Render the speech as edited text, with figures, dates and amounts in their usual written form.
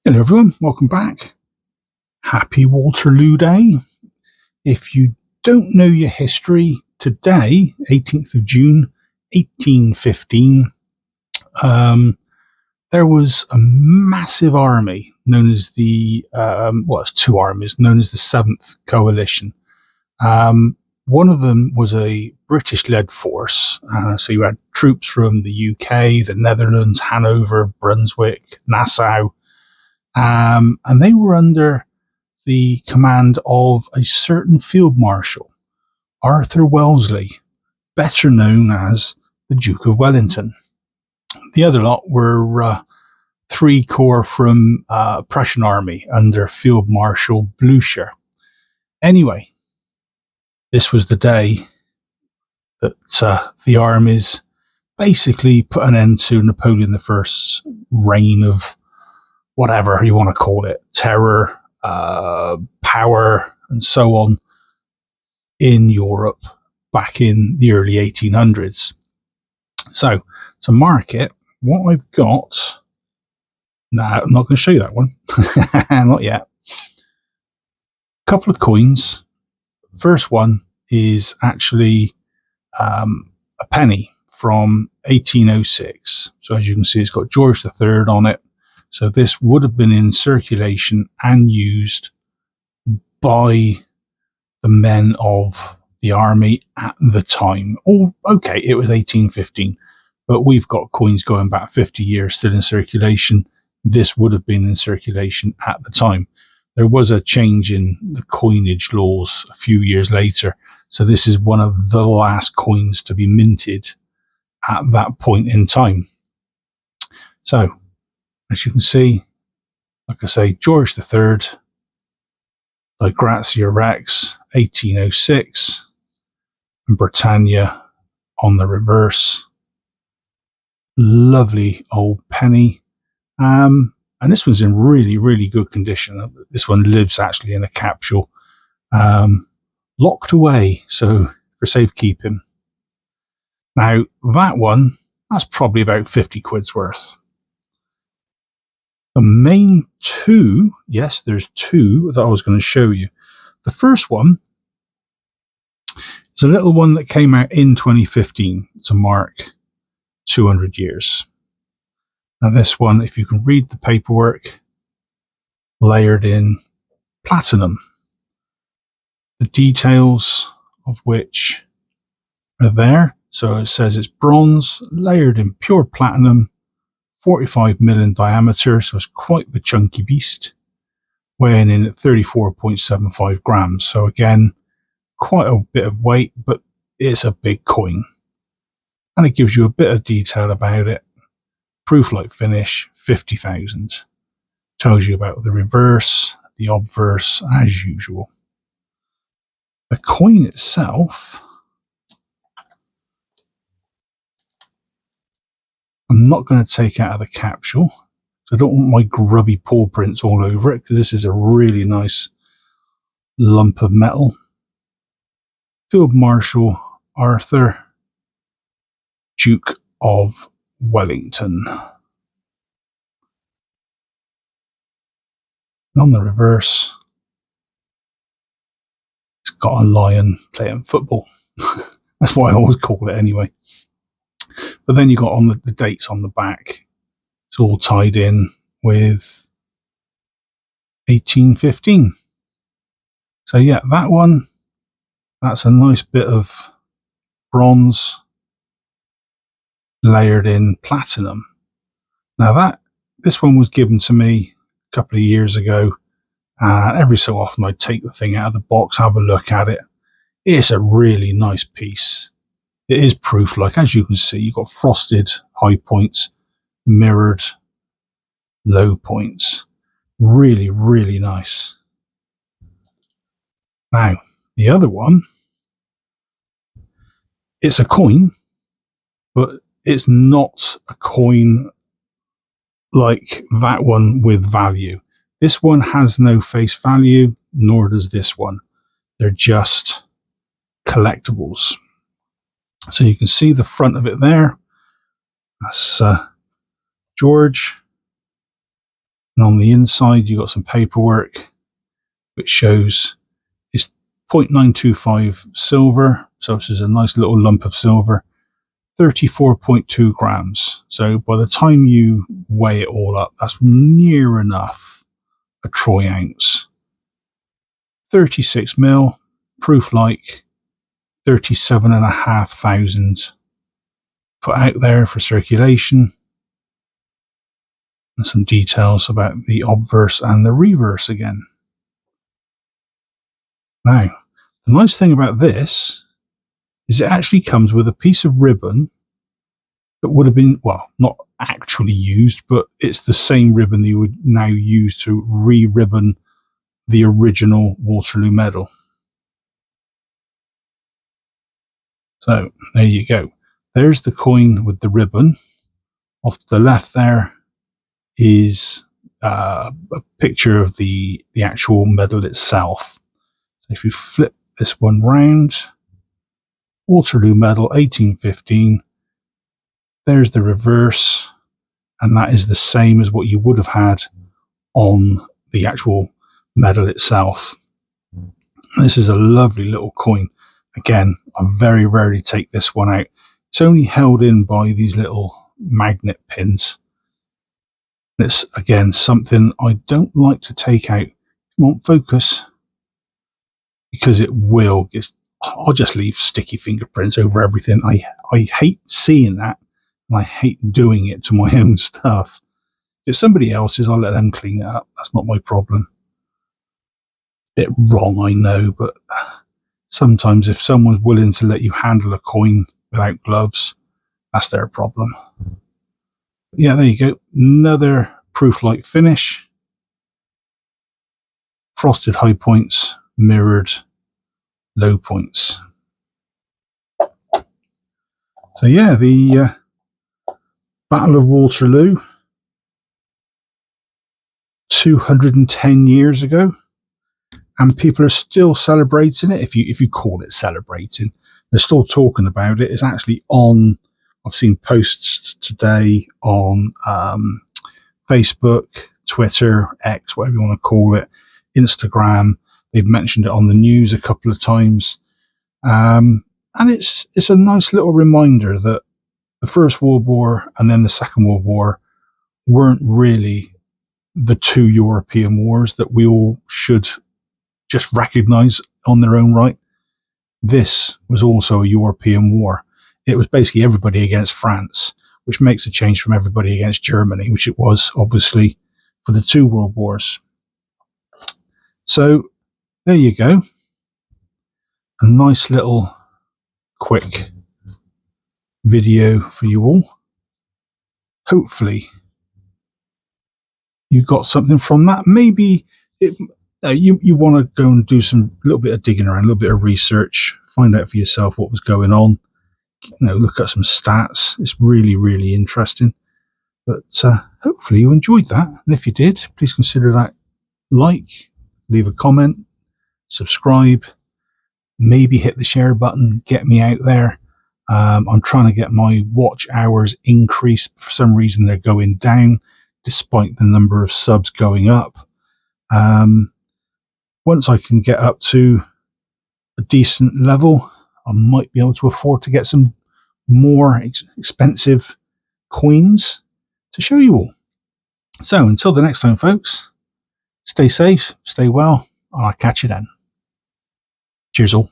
Hello everyone, welcome back. Happy Waterloo Day. If you don't know your history, today, 18th of June, 1815, there was a massive army known as it's two armies, known as the 7th Coalition. One of them was a British-led force, so you had troops from the UK, the Netherlands, Hanover, Brunswick, Nassau, and they were under the command of a certain field marshal, Arthur Wellesley, better known as the Duke of Wellington. The other lot were three corps from Prussian army under Field Marshal Blucher. Anyway, this was the day that the armies basically put an end to Napoleon I's reign of whatever you want to call it, terror, power, and so on in Europe back in the early 1800s. So to mark it, what I've got, no, I'm not going to show you that one, not yet. A couple of coins. First one is actually a penny from 1806. So as you can see, it's got George III on it. So this would have been in circulation and used by the men of the army at the time. Oh, okay, it was 1815, but we've got coins going back 50 years still in circulation. This would have been in circulation at the time. There was a change in the coinage laws a few years later, so this is one of the last coins to be minted at that point in time. So, as you can see, like I say, George III, the Grazia Rex, 1806, and Britannia on the reverse. Lovely old penny. And this one's in really, really good condition. This one lives actually in a capsule, locked away, so for safekeeping. Now, that one, that's probably about 50 quid's worth. The main two, yes, there's two that I was going to show you. The first one is a little one that came out in 2015 to mark 200 years. Now this one, if you can read the paperwork, layered in platinum. The details of which are there. So it says it's bronze, layered in pure platinum, 45 mm in diameter, so it's quite the chunky beast, weighing in at 34.75 grams. So again, quite a bit of weight, but it's a big coin. And it gives you a bit of detail about it. Proof like finish, 50,000. Tells you about the reverse, the obverse, as usual. The coin itself, I'm not going to take out of the capsule. So I don't want my grubby paw prints all over it, because this is a really nice lump of metal. Field Marshal Arthur, Duke of Wellington. And on the reverse, it's got a lion playing football. That's what I always call it anyway. But then you got on the dates on the back. It's all tied in with 1815. So yeah, that one, that's a nice bit of bronze layered in platinum. Now this one was given to me a couple of years ago. Every so often I take the thing out of the box, have a look at it. It's a really nice piece. It is proof, like as you can see, you've got frosted high points, mirrored low points. Really, really nice. Now, the other one, it's a coin, but it's not a coin like that one with value. This one has no face value, nor does this one. They're just collectibles. So you can see the front of it there. That's George. And on the inside, you got some paperwork which shows it's 0.925 silver. So this is a nice little lump of silver, 34.2 grams. So by the time you weigh it all up, that's near enough a troy ounce. 36 mil, proof like 37,500 put out there for circulation. And some details about the obverse and the reverse again. Now, the nice thing about this is it actually comes with a piece of ribbon that would have been, well, not actually used, but it's the same ribbon that you would now use to re-ribbon the original Waterloo medal. So there you go. There's the coin with the ribbon. Off to the left there is a picture of the actual medal itself. So if you flip this one round, Waterloo medal 1815, there's the reverse, and that is the same as what you would have had on the actual medal itself. This is a lovely little coin. Again, I very rarely take this one out. It's only held in by these little magnet pins. It's, again, something I don't like to take out. Come on, focus. Because it will just, I'll just leave sticky fingerprints over everything. I hate seeing that, and I hate doing it to my own stuff. If somebody else's, I'll let them clean it up. That's not my problem. Bit wrong, I know, but sometimes if someone's willing to let you handle a coin without gloves, that's their problem. Yeah, there you go. Another proof-like finish. Frosted high points, mirrored low points. So yeah, the Battle of Waterloo, 210 years ago, and people are still celebrating it. If you call it celebrating, they're still talking about it. It's actually on. I've seen posts today on Facebook, Twitter, X, whatever you want to call it, Instagram. They've mentioned it on the news a couple of times, and it's a nice little reminder that the First World War and then the Second World War weren't really the two European wars that we all should just recognise on their own right. This was also a European war. It was basically everybody against France, which makes a change from everybody against Germany, which it was obviously for the two world wars. So there you go. A nice little quick video for you all. Hopefully you got something from that. Maybe you want to go and do some little bit of digging around, a little bit of research, find out for yourself what was going on. Look at some stats. It's really, really interesting. But hopefully you enjoyed that. And if you did, please consider that like, leave a comment, subscribe, maybe hit the share button, get me out there. I'm trying to get my watch hours increased. For some reason, they're going down, despite the number of subs going up. Once I can get up to a decent level, I might be able to afford to get some more expensive coins to show you all. So until the next time, folks, stay safe, stay well, and I'll catch you then. Cheers all.